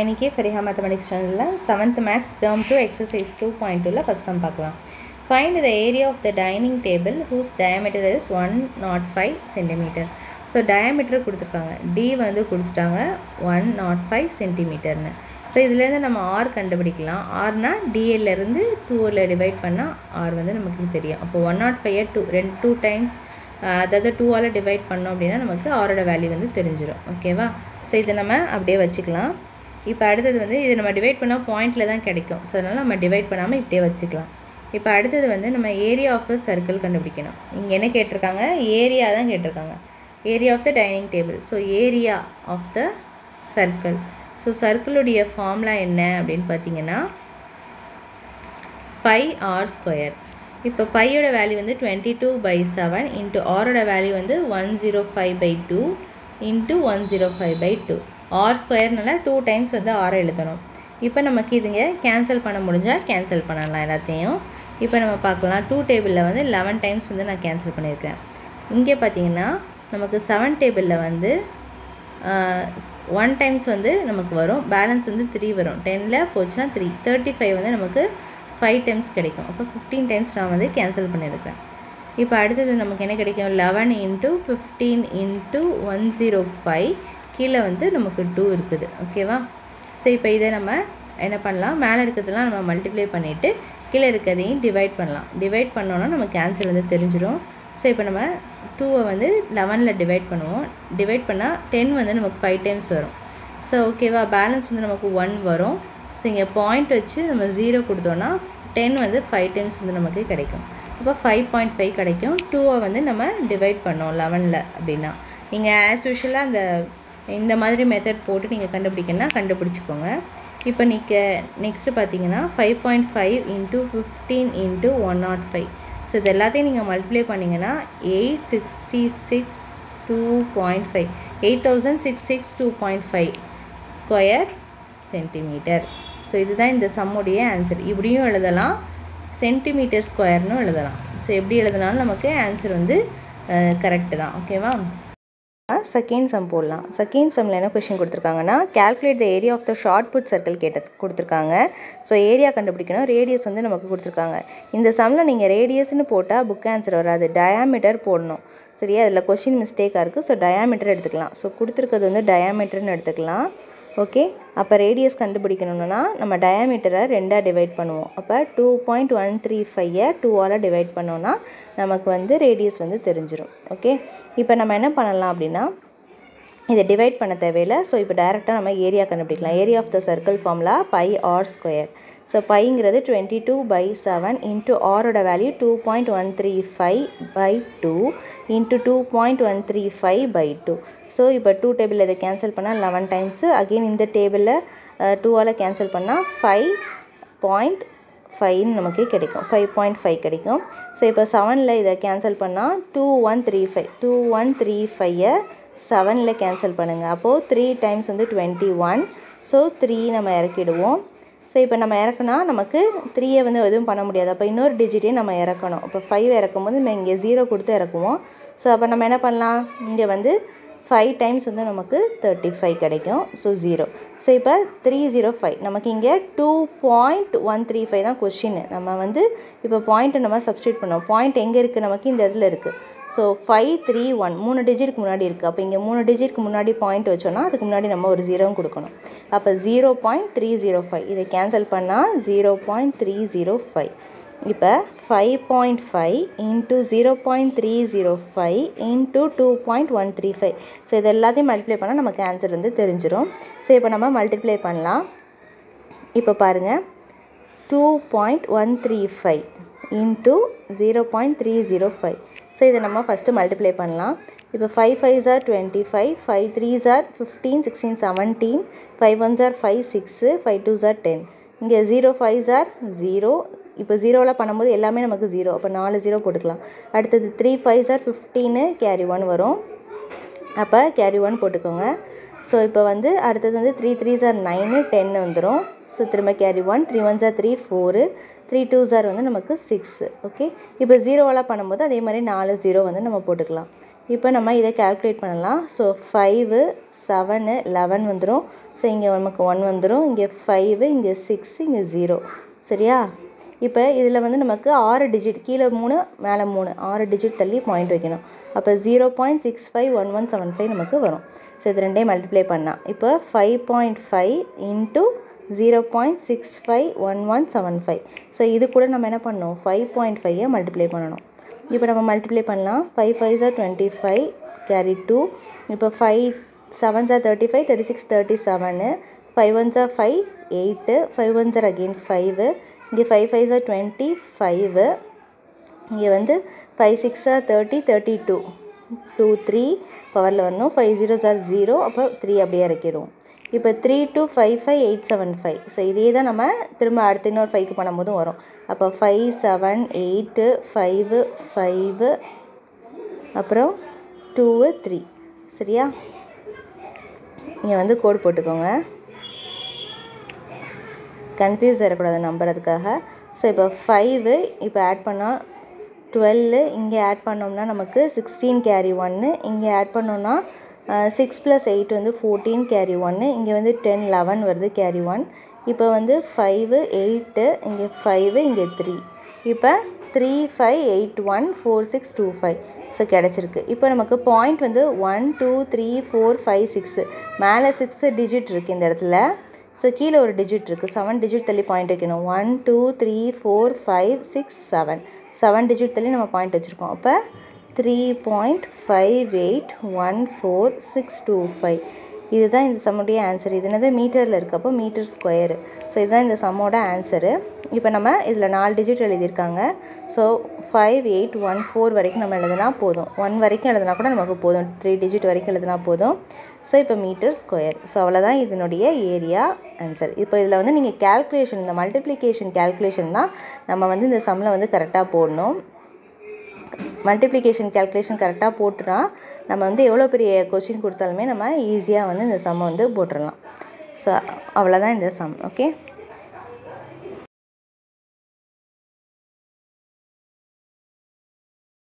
இன்னைக்கு ஃபெரிஹா மேத்தமெட்டிக்ஸ் சேனலில் 7th maths term 2 exercise 2.2ல ஃபஸ்ட் சம் பார்க்கலாம். Find the area of the dining table whose diameter is 105 cm. So diameter கொடுத்துருக்காங்க, D வந்து கொடுத்துட்டாங்க 105 சென்டிமீட்டர்னு. ஸோ இதுலேருந்து நம்ம ஆர் கண்டுபிடிக்கலாம். ஆர்னா டிஎல்லேருந்து 2ல் டிவைட் பண்ணால் ஆர் வந்து நமக்கு தெரியும். அப்போ 105 2 டைம்ஸ் அதாவது 2ஆல் டிவைட் பண்ணோம் அப்படின்னா நமக்கு ஆரோட வேல்யூ வந்து தெரிஞ்சிடும். ஓகேவா? ஸோ இதை நம்ம அப்படியே வச்சுக்கலாம். இப்போ அடுத்தது வந்து இதை நம்ம டிவைட் பண்ணால் பாயிண்டில் தான் கிடைக்கும். ஸோ அதனால் நம்ம டிவைட் பண்ணாமல் இப்படியே வச்சுக்கலாம். இப்போ அடுத்தது வந்து நம்ம ஏரியா ஆஃப் த சர்க்கிள் கண்டுபிடிக்கணும். இங்கே என்ன கேட்டிருக்காங்க? ஏரியா தான் கேட்டிருக்காங்க. Area of the dining table. So area of the circle. So சர்க்கிளுடைய ஃபார்முலா என்ன அப்படின்னு பார்த்தீங்கன்னா பை ஆர் ஸ்கொயர். இப்போ பையோட வேல்யூ வந்து 22/7 இன்ட்டு ஆரோட வேல்யூ வந்து 105/2 இன்ட்டு 105/2. ஆர் ஸ்கொயர்னால 2 டைம்ஸ் வந்து ஆரை எழுதணும். இப்போ நமக்கு இதுங்க கேன்சல் பண்ண முடிஞ்சால் கேன்சல் பண்ணலாம் எல்லாத்தையும். இப்போ நம்ம பார்க்கலாம், 2 டேபிளில் வந்து 11 டைம்ஸ் வந்து நான் கேன்சல் பண்ணியிருக்கேன். இங்கே பார்த்தீங்கன்னா நமக்கு 7 டேபிளில் வந்து 1 டைம்ஸ் வந்து நமக்கு வரும், பேலன்ஸ் வந்து 3 வரும். 10ல் போச்சுன்னா 3, 35 வந்து நமக்கு 5 டைம்ஸ் கிடைக்கும். அப்போ 15 டைம்ஸ் நான் வந்து கேன்சல் பண்ணியிருக்கேன். இப்போ அடுத்தது நமக்கு என்ன கிடைக்கும்? 11 × 15 × 105. கீழே வந்து நமக்கு 2 இருக்குது. ஓகேவா? ஸோ இப்போ இதை நம்ம என்ன பண்ணலாம், மேலே இருக்கிறதுலாம் நம்ம மல்டிப்ளை பண்ணிவிட்டு கீழே இருக்கிறதையும் டிவைட் பண்ணலாம். டிவைட் பண்ணோன்னா நமக்கு ஆன்சர் வந்து தெரிஞ்சிடும். ஸோ இப்போ நம்ம 2வை வந்து 11ல் டிவைட் பண்ணுவோம். டிவைட் பண்ணால் 10 வந்து நமக்கு 5 டைம்ஸ் வரும். ஸோ ஓகேவா? பேலன்ஸ் வந்து நமக்கு 1 வரும். ஸோ இங்கே பாயிண்ட் வச்சு நம்ம 0 கொடுத்தோன்னா 10 வந்து 5 டைம்ஸ் வந்து நமக்கு கிடைக்கும். அப்போ 5.5 கிடைக்கும். 2வை வந்து நம்ம டிவைட் பண்ணோம் 11ல் அப்படின்னா. நீங்கள் ஆஸ் யூஷுவலாக இந்த மாதிரி மெத்தட் போட்டு நீங்கள் கண்டுபிடிச்சிக்கோங்க. இப்போ நீங்கள் நெக்ஸ்ட்டு பார்த்தீங்கன்னா 5.5 × 15 × 105. ஸோ இது எல்லாத்தையும் நீங்கள் மல்டிப்ளை பண்ணிங்கன்னா 866.2.5 8662.5 ஸ்கொயர் சென்டிமீட்டர். ஸோ இதுதான் இந்த சம்முடைய ஆன்சர். இப்படியும் எழுதலாம், சென்டிமீட்டர் ஸ்கொயர்னு எழுதலாம். ஸோ எப்படி எழுதினாலும் நமக்கு ஆன்சர் வந்து கரெக்டு தான். ஓகேவா? செகண்ட் சம் போடலாம். செகண்ட் சம்மில் என்ன கொஸ்டின் கொடுத்துருக்காங்கன்னா, calculate the area of the shot put circle கொடுத்துருக்காங்க. ஸோ ஏரியா கண்டுபிடிக்கணும். ரேடியஸ் வந்து நமக்கு கொடுத்துருக்காங்க. இந்த சம்மில் நீங்கள் ரேடியஸ்னு போட்டால் புக் ஆன்சர் வராது, டயாமீட்டர் போடணும். சரியா? அதில் கொஸ்டின் மிஸ்டேக்காக இருக்குது. ஸோ டயாமீட்டர் எடுத்துக்கலாம். ஸோ கொடுத்துருக்கிறது வந்து டயாமீட்டர்னு எடுத்துக்கலாம். ஓகே, அப்போ ரேடியஸ் கண்டுபிடிக்கணும்னா நம்ம டயாமீட்டரை 2ஆக டிவைட் பண்ணுவோம். அப்போ 2.135 2ஆல் டிவைட் பண்ணோன்னா நமக்கு வந்து ரேடியஸ் வந்து தெரிஞ்சிடும். ஓகே, இப்போ நம்ம என்ன பண்ணலாம் அப்படின்னா இதை டிவைட் பண்ண தேவையில்லை. ஸோ இப்போ டைரெக்டாக நம்ம ஏரியா கண்டுபிடிக்கலாம். Area of the circle formula pi r square. So பைங்கிறது 22/7 இன்ட்டு ஆரோட வேல்யூ 2.135/2 இன்ட்டு 2.135/2. ஸோ இப்போ 2 டேபிளில் இதை கேன்சல் பண்ணால் 11 டைம்ஸு. அகெயின் இந்த டேபிளில் 2ஆல் கேன்சல் பண்ணால் 5.5 நமக்கு கிடைக்கும். 5.5 கிடைக்கும். ஸோ இப்போ 7ல் இதை கேன்சல் பண்ணால் 2135 7ல் கேன்சல் பண்ணுங்கள். அப்போது 3 டைம்ஸ் வந்து 21. ஸோ 3 நம்ம இறக்கிடுவோம். ஸோ இப்போ நம்ம இறக்குனா நமக்கு 3யை வந்து எதுவும் பண்ண முடியாது. அப்போ இன்னொரு டிஜிட்டையும் நம்ம இறக்கணும். இப்போ 5 இறக்கும் போது நம்ம இங்கே 0 கொடுத்து இறக்குவோம். ஸோ அப்போ நம்ம என்ன பண்ணலாம், இங்கே வந்து 5 டைம்ஸ் வந்து நமக்கு 35 கிடைக்கும். ஸோ 0. ஸோ இப்போ 305 நமக்கு இங்கே 2.135 தான் கொஷின். நம்ம வந்து இப்போ பாயிண்ட்டை நம்ம சப்ஸ்டியூட் பண்ணோம். பாயிண்ட் எங்கே இருக்குது? நமக்கு இந்த இதில் இருக்குது. ஸோ 531 3 டிஜிட்க்கு முன்னாடி இருக்குது. அப்போ இங்கே 3 டிஜிட்க்கு முன்னாடி பாயிண்ட் வச்சோன்னா அதுக்கு முன்னாடி நம்ம ஒரு 0 கொடுக்கணும். அப்போ 0.305 இதை கேன்சல் பண்ணால் 0.305. இப்போ 5.5 × 0.305 × 2.135. ஸோ இது எல்லாத்தையும் மல்டிப்ளை பண்ணால் நமக்கு ஆன்சர் வந்து தெரிஞ்சிடும். ஸோ இப்போ நம்ம மல்டிப்ளை பண்ணலாம். இப்போ பாருங்கள், 2.135 × 0.305. ஸோ இதை நம்ம ஃபஸ்ட்டு மல்டிப்ளை பண்ணலாம். இப்போ 5 5s are 25, 5 3s are 15, 16 17, 5 1s are 5 6, 5 2s are 10. இங்கே 0 5s are 0. இப்போ 0ல் பண்ணும்போது எல்லாமே நமக்கு 0. அப்போ 4 0 போட்டுக்கலாம். அடுத்தது 3 5s are 15, கேரி 1 வரும். அப்போ கேரி 1 போட்டுக்கோங்க. ஸோ இப்போ வந்து அடுத்தது வந்து 3 3s are 9, 10 வந்துடும். ஸோ திரும்ப carry 1, 3 1s are 3 4, 3 2s are வந்து நமக்கு 6. ஓகே, இப்போ 0வால் பண்ணும்போது அதே மாதிரி 4 0 வந்து நம்ம போட்டுக்கலாம். இப்போ நம்ம இதை கால்குலேட் பண்ணலாம். ஸோ 5 7 11 வந்துடும். ஸோ இங்கே நமக்கு 1 வந்துடும், இங்கே 5, இங்கே 6, இங்கே 0. சரியா? இப்போ இதில் வந்து நமக்கு 6 டிஜிட், கீழே 3 மேலே 3, 6 டிஜிட் தள்ளி பாயிண்ட் வைக்கணும். அப்போ 0.651175 நமக்கு வரும். ஸோ இது ரெண்டையும் மல்டிப்ளை பண்ணால் இப்போ 5.5 இன்ட்டு 0.651175. ஸோ இது கூட நம்ம என்ன பண்ணணும், 5.5 மல்டிப்ளை பண்ணணும். இப்போ நம்ம மல்டிப்ளை பண்ணலாம். 5 5s are 25, கேரி 2. இப்போ 5 7s are 35, 36 37, 5 1s are 5 8, 5 1s are again 5, இங்கே 5 5s are 25, இங்கே வந்து 5 6 are 30 32, 2 3 பவரில் வரணும். 5 0s are 0, அப்போ 3 அப்படியே இறக்கிடுவோம். இப்போ 3 2 5 5 8 7 5. ஸோ இதே தான் நம்ம திரும்ப அடுத்த இன்னொரு 5க்கு பண்ணும்போதும் வரும். அப்போ 5 7 8 5 5 அப்புறம் 2 3. சரியா? இங்கே வந்து கோடு போட்டுக்கோங்க, கன்ஃபியூஸ் ஆகிடக்கூடாது நம்பர், அதுக்காக. ஸோ இப்போ 5 இப்போ ஆட் பண்ணால் 12, இங்கே ஆட் பண்ணோம்னா நமக்கு 16 கேரி 1, இங்கே ஆட் பண்ணோன்னா 6 + 8 வந்து 14 கேரி 1, இங்கே வந்து 10 11 வருது கேரி 1. இப்போ வந்து 5 8, இங்கே 5, இங்கே 3. இப்போ 3 5 8 1 4 6 2 5. ஸோ கிடச்சிருக்கு. இப்போ நமக்கு பாயிண்ட் வந்து 1 2 3 4 5 6, மேலே 6 டிஜிட் இருக்குது இந்த இடத்துல. ஸோ கீழே ஒரு டிஜிட் இருக்குது, 7 டிஜிட் தள்ளி பாயிண்ட் வைக்கணும். 1 2 3 4 5 6 7 டிஜிட் தள்ளி நம்ம பாயிண்ட் வச்சுருக்கோம். அப்போ 3.5814625. இதுதான் இந்த சம்முடைய ஆன்சர். இது என்னது, மீட்டரில் இருக்குது, அப்போ மீட்டர் ஸ்கொயரு. ஸோ இதுதான் இந்த சம்மோட ஆன்சரு. இப்போ நம்ம இதில் 4 டிஜிட் எழுதியிருக்காங்க. ஸோ 5814 வரைக்கும் நம்ம எழுதினா போதும். 1 வரைக்கும் எழுதினா கூட நமக்கு போதும், 3 டிஜிட் வரைக்கும் எழுதினா போதும். ஸோ இப்போ மீட்டர் ஸ்கொயர். ஸோ அவ்வளோதான் இதனுடைய ஏரியா ஆன்சர். இப்போ இதில் வந்து நீங்கள் கேல்குலேஷன், இந்த மல்டிப்ளிகேஷன் கேல்குலேஷன் தான் நம்ம வந்து இந்த சம்மில் வந்து கரெக்டாக போடணும். மல்டிப்ளிகேஷன் கேல்குலேஷன் கரெக்டாக போட்டுனா நம்ம வந்து எவ்வளோ பெரிய கொஷின் கொடுத்தாலுமே நம்ம ஈஸியாக வந்து இந்த சம்மை வந்து போட்டுடலாம். ஸோ அவ்வளோதான் இந்த சம். ஓகே.